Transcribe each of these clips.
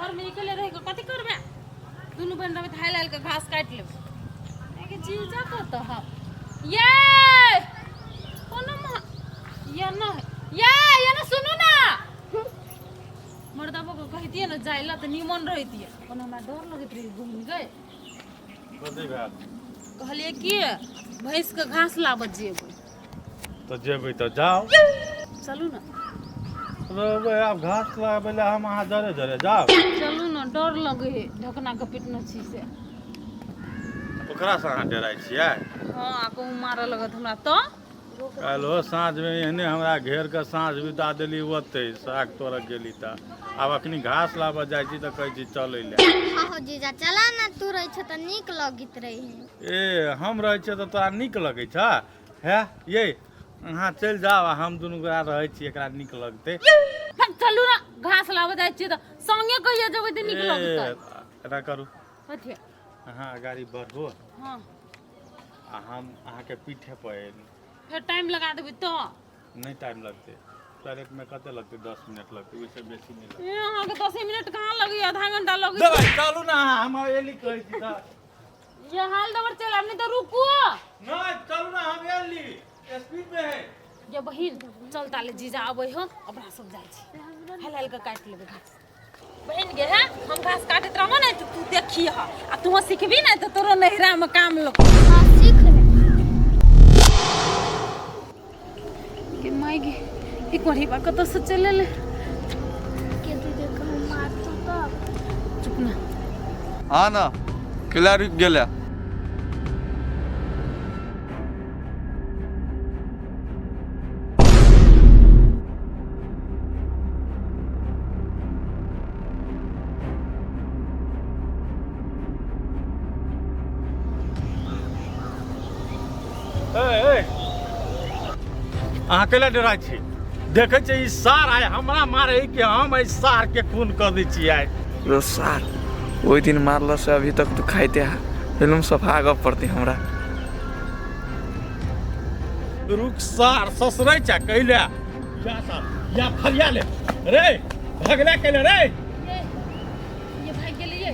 घर में अकेले रह के कथी करबे दुनू बहन रहे थाई लाल के घास काट लेबे के जीजा को तो हम ये कोनो ये ना ये ना सुनो ना मर्दाबो को कह दिए ना जाइला तो निमन रहती है कोनो हमरा डर लगत रही घूम गए कथी भेल कहलिए कि भैंस के घास लाबत जेबै तो जेबै तो जाओ चलू ना रहबै अब घास लाबै ले हम अहाँ जरे जरे जाओ चलू ना डर लगे है ढकना के पिटना छी से ओकरा से अहाँ डराइ छियै हां आको मारे लगत हमरा तो काल्हो साँझ में एहने हमरा घेर के साँझ बिता देली ओते साग तोड़ गेली त अब अखनी घास लाबऽ जाइ छी त कहै छी चलै ले आहो जीजा चला ना तू रही छ त नीक लगित रही ए हम रहै छियै त तोरा नीक लगै छ है ये अहाँ चलि जाओ हम दुनू गोरा रहै छी एकरा नीक लगतै चलू ना घास लाबे जाइ छी त संगे कहिया जेबै त नीक लगतै एना करू कथि अहाँ गाड़ी बढ़ो हां आ हम अहाँके पीठे पर एली फिर टाइम लगा देबै तो नहीं टाइम लगते ट्रेक में कते लगते 10 मिनट लगते उससे बेसी नहीं लगते ए अहाँ के 10 मिनट कहां लगी आधा घंटा लगी दवाई चलू ना हम एली कहै छी त ये हाल दवर चल हमने तो रुको नहीं चलू ना हम एली स्पीड में है ये बहिन चल ताले जीजा आबै हो अपना सब जाय छी हलाल के काट लेबै घास बहन गे है हम घास काटत रहबो ना तो तू देखी ह आ तू सीखबी ना तो तोरो नहिरा में काम लग हां सीख ले के माई गे ई कोढ़ी बा कत से चले ले के तू देख हम मार तो तब चुप ना हाँ ना किला रुक गेला अहाँ कैला डराइ छी देखै छै ई सार आय हमरा मारे कि हम ई सार के खून कर दै छियै रो सार ओइ दिन मारला से अभी तक तू खाइते है फिल्म सफा आगे पड़ती हमरा रुक सार ससरै छ कैला या सार या फरिया ले रे भगले कैले रे ये भाग गेलिए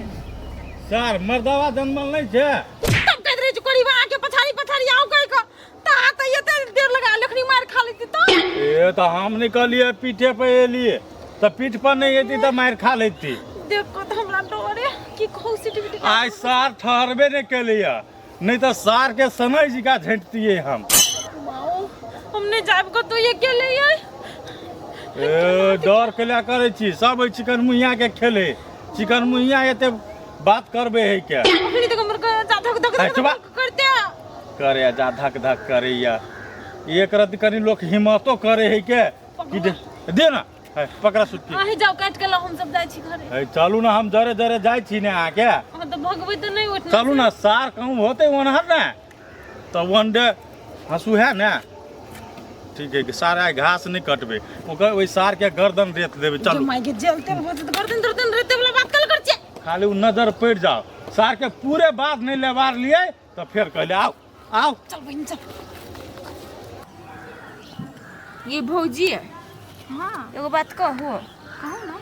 सार मर्दावा जन्मल नहीं छै तब कहत रही कोढ़ी बा के पछाड़ी आओ कह के ता त ये देर लगा लखनी मार खा लेती तो ए तो हम निकलिए पीठे पे एलिए तो पीठ पर नहीं एती तो मार खा लेती देखो तो हमरा डरे की कहू सिटी आज सार ठहरबे नहीं केलिए नहीं तो सार के सनई जिका झंटतिए हम हमने जाब को तो ये के लिए ए डर केला करे छी सब चिकन मुहिया के खेले चिकन मुहिया एते बात करबे है क्या फिर तो हमर का जा धक धक करते करे जा धक धक करे या एक रति कनी लोग हिम्मतो करे है के कि दे ना है पकड़ा सुटकी आही जाओ काट के लो हम सब जाय छी घरे है चलू ना हम जरे जरे जाय छी ने आके हम तो भगवे तो नहीं उठना चलू ना सार कहूं होते वनहर ना तो वन डे हंसू है ना ठीक है कि सारा घास नहीं कटबे ओकर ओई सार के गर्दन रेत देबे चलू माई के जेल तेल बस गर्दन रेते वाला बात कल कर छे खाली उ नजर पड़ जाओ सार के पूरे बात नहीं लेवार लिए तो फिर कहले आओ आओ चल बहन चल ये भौजी हाँ एगो बात कहू कहू ना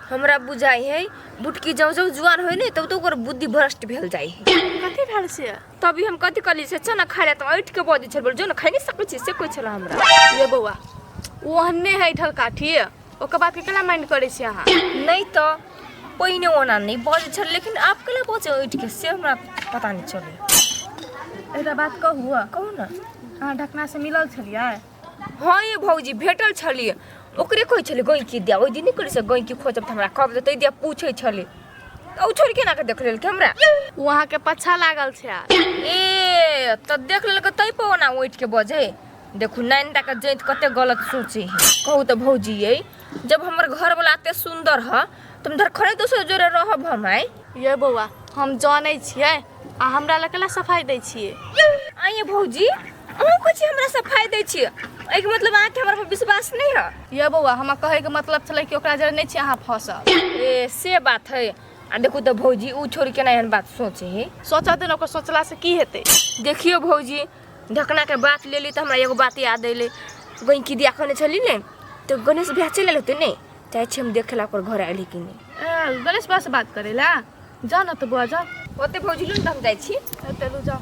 हमरा बुझाई है बुटकी जब जब जुआन होई नहीं तब तो ओकर बुद्धि भ्रष्ट भेल जाई है कथी भेल से तभी हम कथी कली से चना खाले त ऐठ के बदी छल जो ना खाइ नहीं सकै छी से कोइ छला हमरा ये बौआ ओहने है ढलकाठी ओकर बात के केला माइंड करे छी अहाँ नहीं तो पहिने ओना नहीं बदी छल लेकिन आप केला बचे ऐठ के से हमरा पता नहीं चले एटा बात कहू कहू ना अहाँ ढकना से मिलल छलियै हां ये भौजी भेटल छलिए ओकरे कोइ छले गई की दिया ओइ दिन नहीं करी से गई की खोजब त हमरा कब देतै दिया पूछै छले त उ छोड़ के ना के देख लेल के हमरा वहाँ के पछा लागल छै ए त देख लेल के तै पे ना उठ के बजे देखू नैनटा के जैत कते गलत सोचे है कहू त भौजी ये जब हमर घर वाला एते सुंदर ह तुम धर खड़े दोसर जोरे रहब हम आइ ये बौआ हम जानै छियै आ हमरा लए केला सफाई दै छियै आइए भौजी अहूँ कुछ हमरा सफाई दै छियै एहि के मतलब अहाँ के हमरा पर विश्वास नहीं है ये बौआ हमरा कहे के मतलब छलै कि ओकरा जरे नहीं छी अहाँ फंसल ए से बात है आ देखू त भौजी उ छोड़ के ना एहन बात सोचे है सोचा दिन ओकर सोचला से की हेतै देखियो भौजी ढकना के बात लेली त हमरा एगो बात याद आइले गई की दिया कहने छली ने तो गणेश भैया चले होते ने चाहे छी हम देखेला पर घर आइली कि नहीं। गणेश बा से बात करेला जा न तो बुआ जा ओते भौजी लुन त हम जाइ छी। तेलू जा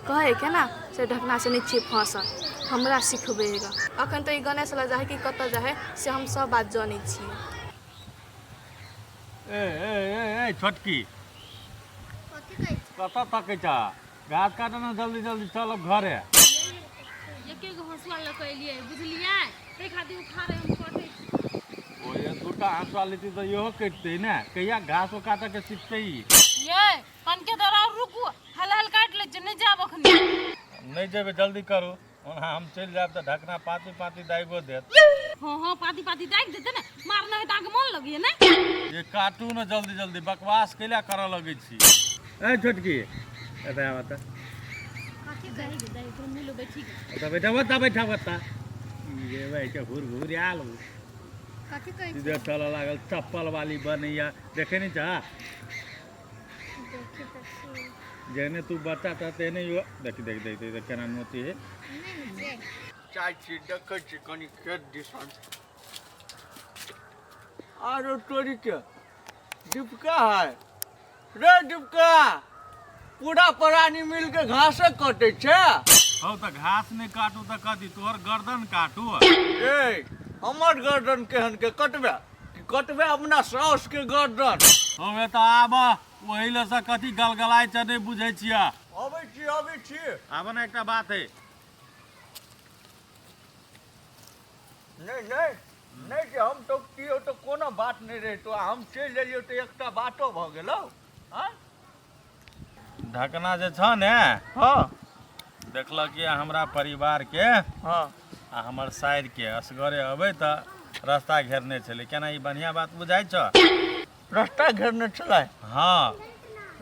कहे के ना से ढकना से नीचे फंस हमरा सिखबेगा। अखन तो ई गणेश ला जाहे कि कत जाहे से हम सब बात जानै छी। ए छोटकी कथी कहै छी? कतऽ तकै छ घास काटऽ न जल्दी जल्दी चलब घरे। एके गो हंसुआ लऽ के एलियै बुझलियै तै खातिर उखाड़े हम कटै छी। ओए दूटा हंसुआ लेती तऽ इहो कटतै ने कहिया घास ओ काटऽ के सिखतै ई। ये कनके दरा रुकू हल हल काट ले छ नहीं जाब अखनी। नहीं जेबै जल्दी करू ओना हम चलि जायब तऽ ढकना पाती पाती दाइगो देत। हां पाती पाती दाग देते ने मारना है त आगे मन लगिए ने। ये काटू न जल्दी जल्दी बकवास कैला करऽ लगै छी। ए छोटकी एतऽ आब त कथी कहि दे दाई तो मिलो बैठी एतऽ बैठा बता ये भाई के घूर घूर आल कथी कहै छी? सीधे चलऽ लागल चप्पल वाली बनैया देखे नहीं जा देखे त छी। जेने तू बच्चा था तेने यो देख देख देख देख केना नोती है। नहीं जे चाय छी देखै छी कनी खेत दिसन। आरो तोरी के डिपका है रे डिपका पूरा प्राणी मिल के घासे कटे छे। हौ त घास नहीं काटू त कथी तोहर गर्दन काटू। ए हमर गर्दन केहन के कटबे कि कटबे अपना साउस के गर्दन। हमे त आब ओही ले से कथी गलगलाइ छ नहीं बुझै छिया। अबै छी आब न एकटा बात है नहीं कि हम तो कियो तो कोनो बात नहीं रहे तो हम चल एलियो तो एकटा बातो भ गेलो। हां ढकना जे छ ने हां देखलक कि हमरा परिवार के हां आ हमर साइड के असगरे अबै त रास्ता घेरने छलै केना ई बढ़िया बात बुझाइ छ। रास्ता घेरने चला हाँ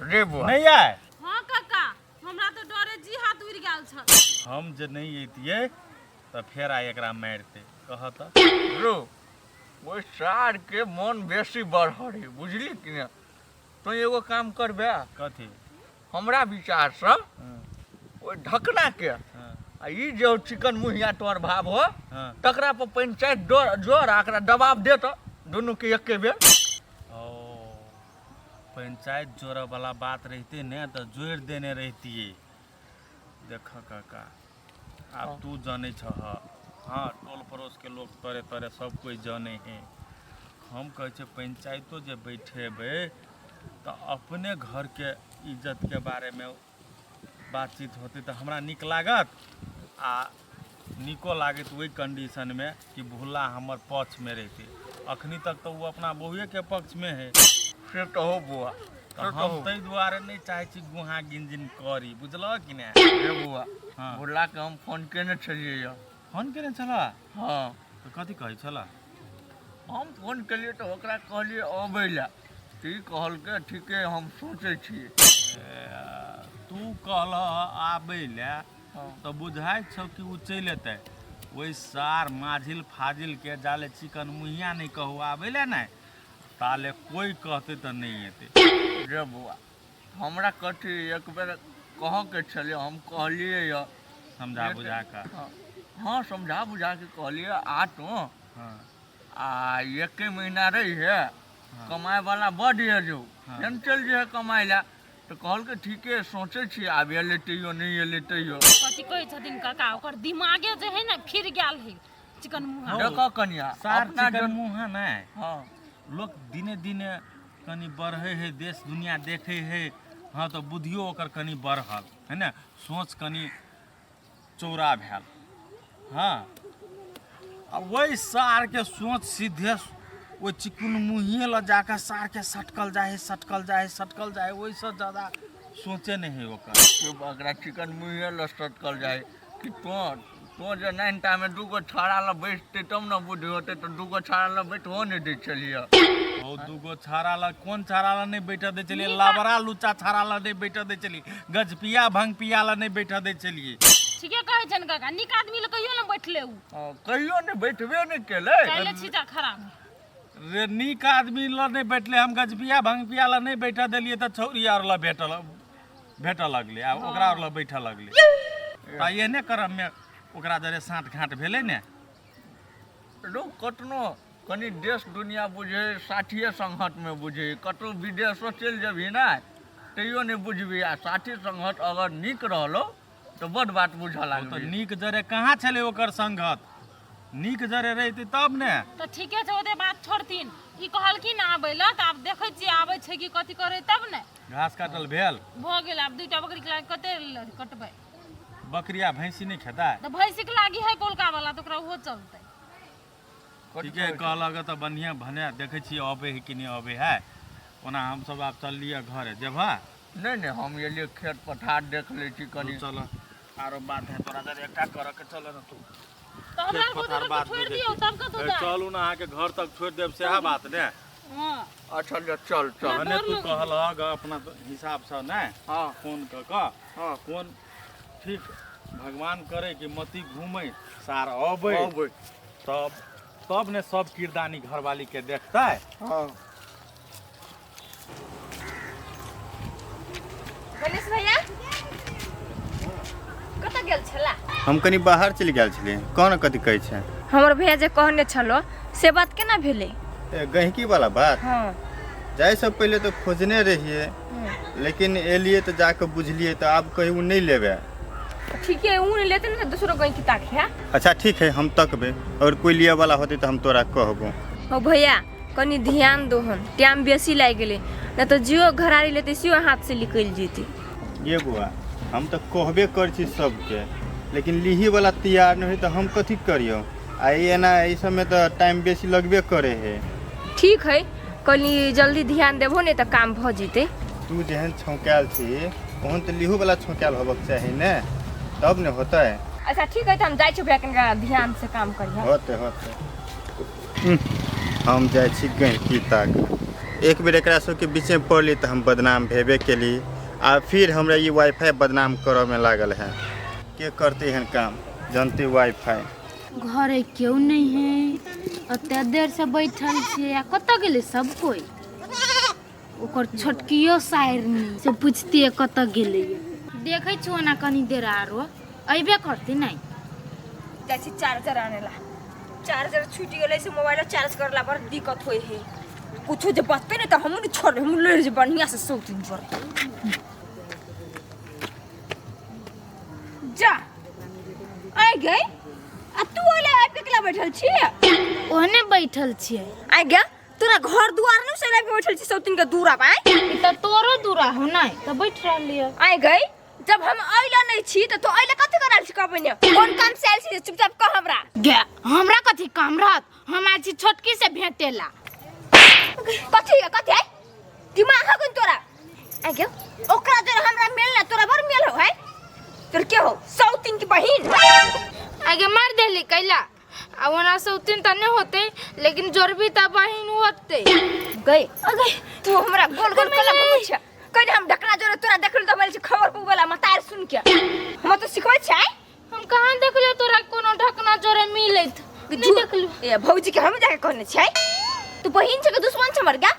रे बुआ नहीं आए हां काका हमरा तो डरे जी हाथ उड़ गेल छ। हम जे नहीं अइतियै त फेर आइ एकरा मारते कहत रो वो सार के मन बेसी बढ़े बुझली कि ने। तो एगो काम करबे कथी हमरा विचार से हाँ, ओ ढकना के हाँ, आ ई जो चिकन मुहिया तोर भाव हो हाँ। तकरा पर पंचायत जोर आकरा दबाव दे तो दोनों के एके बेर। ओ पंचायत जोड़ वाला बात रहती ने तो जोड़ देने रहती। देख काका अब तू जाने छ हाँ टोल पड़ोस के लोग तोरे तोरे सब कोई जाने हैं। हम कहे छे पंचायतो जे बैठेबे तो अपने घर के इज्जत के बारे में बातचीत होती तो हमरा निक लागत आ निको लागत वही कंडीशन में कि भूला हमर पक्ष में रहती। अखनी तक तो वो अपना बहुए के पक्ष में है से तो हो बुआ तो हम तै दुआरे नहीं चाहे छी गुहा गिंजिन करी बुझल कि ने। रे बुआ हाँ बुला के हम फोन केने छलिए या फोन केने छला हाँ तो कथी कहै छला। हम फोन केलिए तो ओकरा कहलिए अबै ला ती कहल के ठीके हम सोचे छी। तू कहल आबै ले हाँ तो बुझाइ छौ कि उ चलि एतै वही सार माझिल फाजिल के जाले चिकन मुहिया नहीं कहू आबै ले नहीं ताले कोई कहते तो नहीं एते। रे बुआ हमरा कथी एक बेर कह के छलिए हम कहलिए या समझा बुझा कर हाँ समझा बुझा के कहलिए आ तो हाँ आ एक महीना रही है कमाए वाला बड है जो जन चल जे है कमाए ला तो कहल के ठीके सोचे छी आब एलेतैयो नहीं एलेतैयो। कथी कहै छथिन काका ओकर दिमागे जे है ना फिर गेल है चिकन मुहा। देखो कनिया सार अपना चिकन जन मुहा नहीं हाँ लोग दिने दिने कनी बढ़े है देश दुनिया देखे है। हाँ तो बुद्धियो ओकर कनी बढ़ल है ना सोच कनी चौड़ा भेल। हाँ अब वही सार के सोच सीधे वो चिकन मुहिए ल जाकर सार के सटकल जाए वही से ज़्यादा सोचे नहीं है ओकर। तो अगरा चिकन मुहे लसट कर जाए कि तो जो नाइनटा में दूगो छाड़ा ला बैठते तब न बुद्धि होते तो दूगो छाड़ा ला बैठो नहीं दे चलिए। ओ दूगो छाड़ा ला कौन छाड़ा ला नहीं बैठा दे चलिए लाबरा लुचा छाड़ा ला नहीं बैठा दे चलिए गजपिया भंग पिया ला नहीं बैठा दे चलिए। ठीके कहै छन काका निक आदमी ल कहियो न बैठले उ कहियो नहीं बैठबे नहीं केले काले छीटा खराब रे नीक आदमी ला नहीं बैठले हम गजपिया भंग पिया ला नहीं बैठा दिलिए तो छौरी आर ला भेटल लगले आ ओकरा आर ला बैठा लगले आ ये ने करम में ओकरा जरे साँठ घाट भेलै ने। लोग कतनो कनी देश दुनिया बुझे साथिये संगत में बुझे कतौ विदेशो चल जेबही ना तैयो नहीं बुझबी आ साथी संगत अगर नीक रहलो तो बड़ बात बुझ तो लागबी। नीक जरे कहाँ छलै ओकर संगत, नीक जरे रहितै तब ने। तो ठीके छै, ओते बात छोड़थिन। ई कहलखिन आबै लए तऽ आब देखै छियै आबै छै कि कथी करे तब ने। घास काटल भेल, भऽ गेल, आब 2टा बकरी के लागी कते कटबै। बकरिया भैंसी नहीं खेता। तऽ भैंसी के लागी है कोलका वाला तो ओकरा ओहो चलतै। ठीके कहलक तऽ बढ़िया भने देखै छियै अबै है कि नहीं अबै है। ओना हम सब आब चललिए घरे, जेबा नहीं नहीं हम ये लिए खेत पठार देख ले छी कनी। चल आरो बात है तोरा जरे एकटा कर के चल न तू। तो हमरा खेत को पथार बात छोड़ नहीं दियो तब का तो ए, जा। चलू ना अहाँ के घर तक छोड़ देब सेहा बात ने। हां अच्छा ले चल चल। भने तू कहलक अपना हिसाब से ने। हाँ फोन क हाँ फोन ठीक भगवान करे कि मती घूमे सार अबै अबै तब ने सब किरदानी घरवाली के देखतै। हाँ गणेश भैया कतऽ गेल छला? हम कनी बाहर चलि गेल छलियै। कौन कथी कहै छै? हमर भैया जे कहने छलो से बात केना भेलै? गहिकी वाला बात हाँ जाय से पहले तो खोजने रहिए लेकिन एलिए तो जाके बुझलिए तो आब कहीं नहीं लेबे। ठीक है, ऊ नहीं लेते ना दूसरो कहीं की ताक है। अच्छा ठीक है हम तकबे और कोई लिए वाला होते तो हम तोरा कहबो। हो भैया कनी ध्यान दो, हम टाइम बेसी लाग गेले ना तो जियो घरारी लेते सियो हाथ से निकल जेती। ये बुआ हम तो कहबे कर छी सबके लेकिन लिही वाला तैयार नहीं तो हम कथी करियो। आई ना इस समय तो टाइम बेसी लगबे करे है। ठीक है, कनी जल्दी ध्यान देबो नहीं तो काम भ जेते। तू जेहन छौंकाल छी ओहन तो लिहू वाला छौंकाल होबक चाही ने, तब ने होता है। अच्छा ठीक है, तो हम जाय छी भैया कनिका ध्यान से काम करिए। होते होते हम जाय छी गहिकी तक। एक बेर एकरा सबके बीच में पड़ली तो हम बदनाम भेबे केली आ फिर हमरा ये वाईफाई बदनाम करऽ में लागल है। के करते हन काम जानते वाईफाई। घरे क्यों नहीं है? अत्ते देर से बैठल छे, कतऽ गेले सब कोई? ओकर छोटकियो सायरनी से पूछती कतऽ गेले। देखे छो ना कनी देर आरो अइबे करती नहीं। जाय छी चार्जर आनेला। चार्जर छूट गेले से मोबाइल चार्ज करला पर दिक्कत होय है। कुछ जे बचते नहीं तो हम नहीं छोड़, हम ले जे बढ़िया से सौ दिन पर जा आ गई। आ तू ओले आइ पे केला बैठल छी? ओहने बैठल छे। आ गया तोरा घर दुआर न से लाइ बैठल छी सौतिन के दूरा पे। ई त तोरो दूरा हो नहीं तो बैठ रहलिए। आ गई जब हम आइला नहीं छी तो आइला कथि करल छी कहबे ने? कोन काम से आइल छी चुपचाप कह हमरा। गे हमरा कथि काम रहत? हम आइल छी छोटकी से भेटेला। कथि कथि दिमाग है कोन तोरा? आ गया ओकरा जर हमरा मेल ना तोरा बर मेल हो है? तोर के हो सौतिन की बहिन? आगे मार देली कैला। आ वना सौतिन त नहीं होते लेकिन जोरबी त बहिन होते। गई आ गई तू हमरा गोल गोल कला पूछ कहीं हम ढकना जोरे तोरा देखल तो बोले खबर पुगला मतार सुन के हम तो सिखबै छै। हम कहां देखले तोरा कोनो ढकना जोरे मिलत? नहीं देखलु। ए भौजी के हम जाके कहने छै तू बहिन छै के दुश्मन छै मर गया।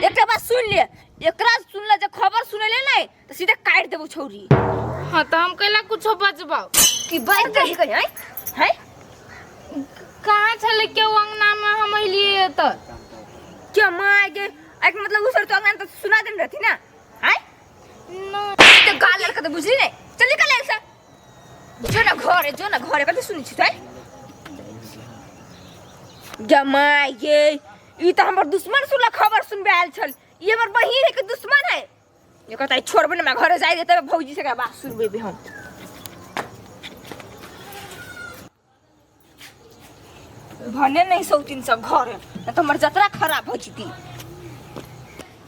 एकटा बात सुन ले, एकरा सुनला जे खबर सुनेले नहीं तो सीधे काट देबो छौरी। हां त हम कैला कुछो बजबाओ की बात कहि गई है? है कहां छले के अंगना में हम लिए त क्या माय गे एक मतलब उसर तो अंगना तो सुना देन रहती ना। है न तो गाल लड़का तो बुझली नहीं। चल निकल ऐसा जो ना घरे कथि सुनि छी तै? जमाई गे ई त हमर दुश्मन सुनला खबर सुनबे आयल छल। ई हमर बहिन है के दुश्मन है। ये कहता छोड़बे ना मैं घरे जाई देते भौजी से का बात सुनबे भी हम। भने नहीं सौतिन सब घर न तो हमर जतरा खराब हो जती।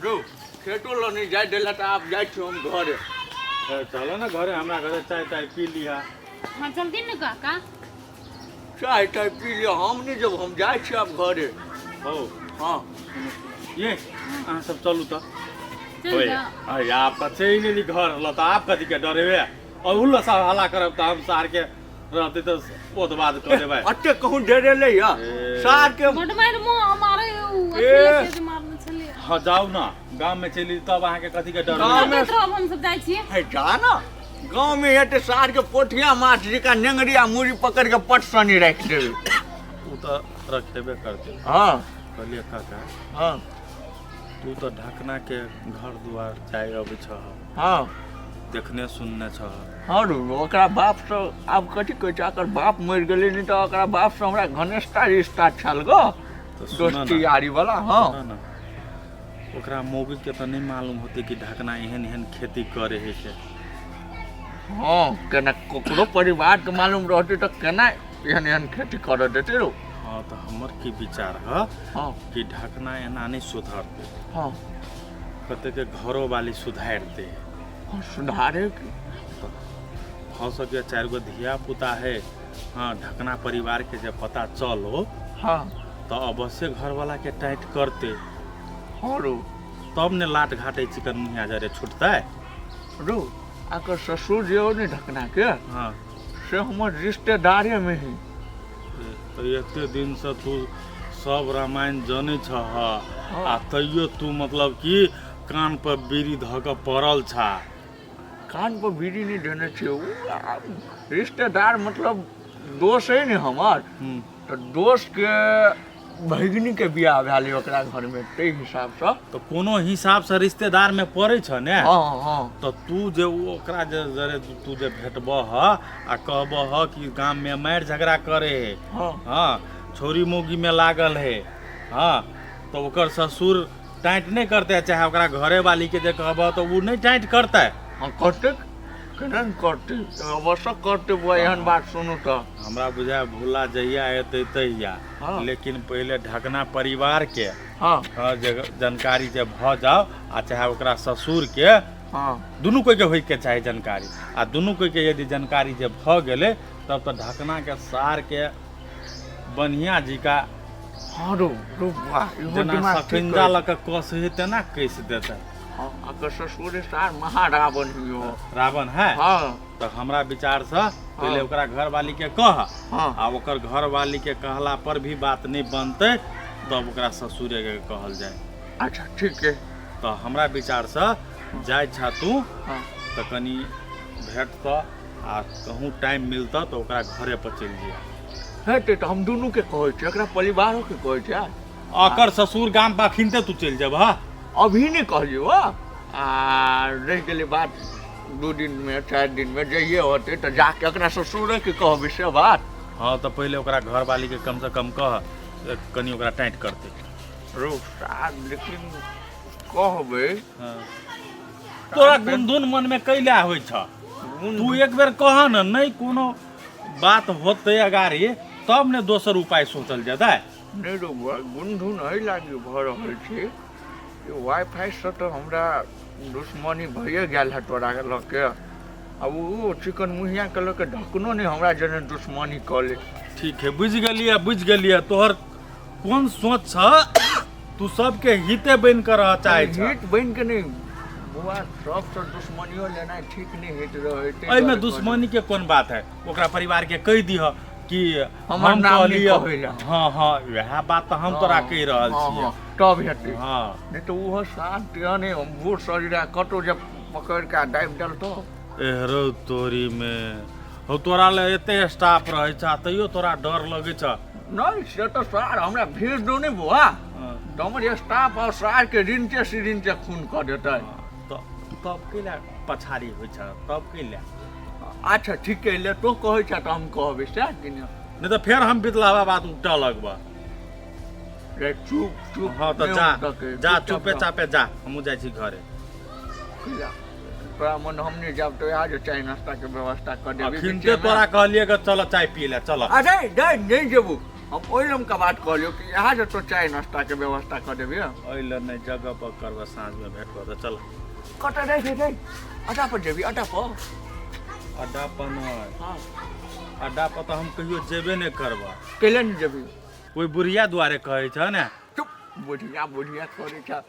रो खेतो ल नहीं जाय देला त आप जाय छी हम घरे। चलो ना घरे, हमरा घरे चाय ताय पी लिया। हां जल्दी न काका। चाय ताय पी लिया हम नहीं जब हम जाय छी अब घरे। हो हाँ ये अहाँ सब चलू तो। चल ओए जा। अरे आप बच्चे ही नहीं घर ल त आप कथि के डरेबे और उल्ला सा हल्ला करब त हम सार के रहते तो ओत बात कर देबै। अत्ते कहूं डेरे ले या सार के बड मार मो हमारे ए। से मारने चले। हां जाऊ ना गांव में चली तब अहाँ के कथि के डर? गाँव में- हम सब जाय छिए। है जा ना गांव में हेते सार के पोठिया माछ जिका नेंगरिया मुरी पकड़ के पट सनी रख देबे। उ तो रखेबे करते। हाँ कहलिए काका हाँ तू तो ढकना के घर दुआर जाए अब छ, हाँ देखने सुनने छ। हाँ रू ओकरा बाप से आब कथी कहै छै, अकर बाप मरि गेलै नहीं तो ओकरा बाप से हमरा घनिष्ठता रिश्ता छल गो, तो सुना दोस्ती ना, यारी वाला। हाँ सुना ना, ओकरा मौगी के तो नहीं मालूम होते कि ढकना एहन एहन खेती करे है के। हाँ केना ककरो परिवार के मालूम रहते तो केना एहन एहन खेती कर देते रो। हाँ तो हमर की विचार है हाँ कि ढकना एना नहीं सुधरते, हाँ कहते के घरों वाली सुधार दे। हाँ, सुधारे के हो सके 4 गो धिया पुता है। हाँ ढकना परिवार के जब पता चलो हाँ तो अवश्य घर वाला के टाइट करते, हाँ रो तब ने लाट घाटे चिकन मुहिया जरे छूटता है। रो आकर ससुर जे हो नहीं ढकना के हाँ से हमर रिश्तेदारे में ही। तो एते दिन से तू सब रामायण जाने छ आ तैयो तू मतलब कि कान पर बीड़ी धऽ कऽ पड़ल छा। कान पर बीड़ी नहीं देने छे उ रिश्तेदार मतलब दोस्त है ने हमर, तो दोस्त के भगिनी के बियाह भेलै ओकरा घर में, ते हिसाब से तो कोनो हिसाब से रिश्तेदार में पड़े छ ने। हाँ हाँ तो तू जे ओकरा जे जरे तू जे भेटबह आ कहबह कि गांव में मारि झगड़ा करे है, हाँ हाँ छोरी मौगी में लागल है, हाँ तो ओकर ससुर टाइट नहीं करते, चाहे ओकरा घरे वाली के जे कहबह तो वो नहीं टाइट करता है। हाँ करते केना नहीं करते, अवश्य करते वो एहन बात सुनू तो। हमरा बुझाय भूला जहिया एते तहिया, हाँ। लेकिन पहले ढकना परिवार के हाँ हाँ जानकारी जे भ जाओ आ चाहे ओकरा ससुर के हाँ दुनू कोई के होय के चाहे जानकारी, आ दुनू कोई के यदि जानकारी जे भ गेले तब तो ढकना के सार के बढ़िया जी का हाँ रो वाह इहो जना दिमाग ठीक सकिंजा है। लग के कस है तेना कैस देते। हाँ आकर ससुर सार महारावण ही हो। रावण है हाँ तो हमरा विचार से पहले ओकरा घर वाली के कह, हाँ आ ओकर घर वाली के कहला पर भी बात नहीं बनते तब ओकरा ससुरे के कहल जाए। अच्छा ठीक है। तो हमरा विचार से जाय छा तू हाँ तो कनी भेट आ कहूँ टाइम मिलता तो ओकरा घरे पर चल जाए। हेते तो हम दुनू के कहै छै, एकरा परिवारों के कहै छै। अकर ससुर गाम पाखिनते तू चल जब। हाँ अभी नहीं कहलियो आ रह गेलै बात 2 दिन में 4 दिन में जइए होते तो जाके एकरा ससुर के कहबे से बात। हाँ तो पहले ओकरा घर वाली के कम से कम कह कनी ओकरा टाइट करते। रो सार लेकिन कहबे हाँ। तोरा गुनधुन मन में कैला होइ छ, तू एक बेर कह न, नहीं कोनो बात होते अगाड़ी तब ने दोसर उपाय सोचल जाता है। नहीं रो गुनधुन है लागी भ रहल छै। ये वाईफाई से तो हमरा दुश्मनी भइए गेल है तोरा लग के। अब वो चिकन मुहिया के लग के ढकनो नहीं हमरा जने दुश्मनी कर ले। ठीक है बुझ गलिया तोहर कौन सोच छ, तू सबके हिते बन कर रह चाहे छ। हित बन के नहीं बुआ सबसे दुश्मनियो लेना ठीक नहीं हित रहे। एहिमे दुश्मनी के कौन बात है, ओकरा परिवार के कह दिह कि हमर हम नाम नहीं कहलियै। कहैला। हाँ हाँ वह बात तो हम तोरा कह रहल छियै। तब हेतै। हाँ नहीं तो वो शांत ने बूढ़ शरीर कतो जब पकड़ के दाबि देल तो एहरो तोरी में हो तोरा ले एते स्टाफ रहे छ तैयो तोरा डर लगे छ। नहीं से तो सार हमरा भेज दो नहीं बुआ, तो हमर स्टाफ और सार के रिंचे सिरिंचे खून कर देता है। तो तब कैला पछाड़ी होइ छ, तब कैला। अच्छा ठीक है ले तो कहै छ तो हम कहबे से कि नहीं तो फिर हम बितलावा बात उल्टा लगबा। रे चुप चुप। हाँ तो नहीं जा उठके, जा चुपचाप चुपे रह। चापे जा, हमू जाइ छी घरे। किया? तोरा मन हमने जब तो आज चाय नाश्ता के व्यवस्था कर देबी। अखिनते तोरा कहलिए कि चलो चाय पी ले चलो। अरे नहीं जेबू हम ओइलम का बात कहलियो कि यहाँ जो तो चाय नाश्ता के व्यवस्था कर देबी। ओइले नहीं जगह पर करबा, साँझ में भेट कर चल। कटा रे अड्डा पर जेबी अड्डा पर। अड्डा पर नहीं, हाँ अड्डा पर तो हम कहियो जेबे नहीं करबा। कैले नहीं जेबी? कोई बुढ़िया दुआरे कहे छ ने। चुप बुढ़िया बुढ़िया करे छ।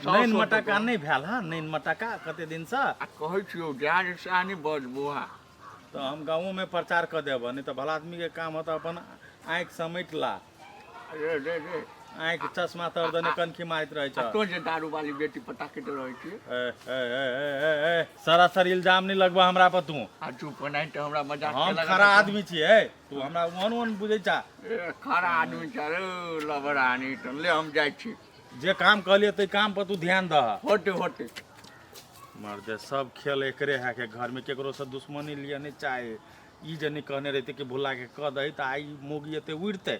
नैन मटका नहीं भेल। हाँ नैन मटका कते दिन से आ कहै छियो जान से आनी बजबू। हाँ तो हम गाँव में प्रचार कर देब, नहीं तो भला आदमी के काम हो तो अपन आँख समेट ला। रे आँखि चश्मा तर देने कनखी मारैत रहै छ तो जे दारू वाली बेटी पता के रहे छी सरासर इल्जाम नहीं लगबा हमरा पर तू आ चुप नहीं तो हमरा मजाक हम केलक खरा आदमी छियै तू हमरा ओहन बुझै छा ए खरा आदमी छ रे लबरानी त ले हम जाइ छी जे काम कहलिए ते काम पर तू ध्यान दह होते होते मर्दे सब खेल एकरे है के घर में केकरो से दुश्मनी लिए नहीं चाहे ई जे नहीं कहने रहते कि भुला के कह दही त आई मोगी एते उड़ते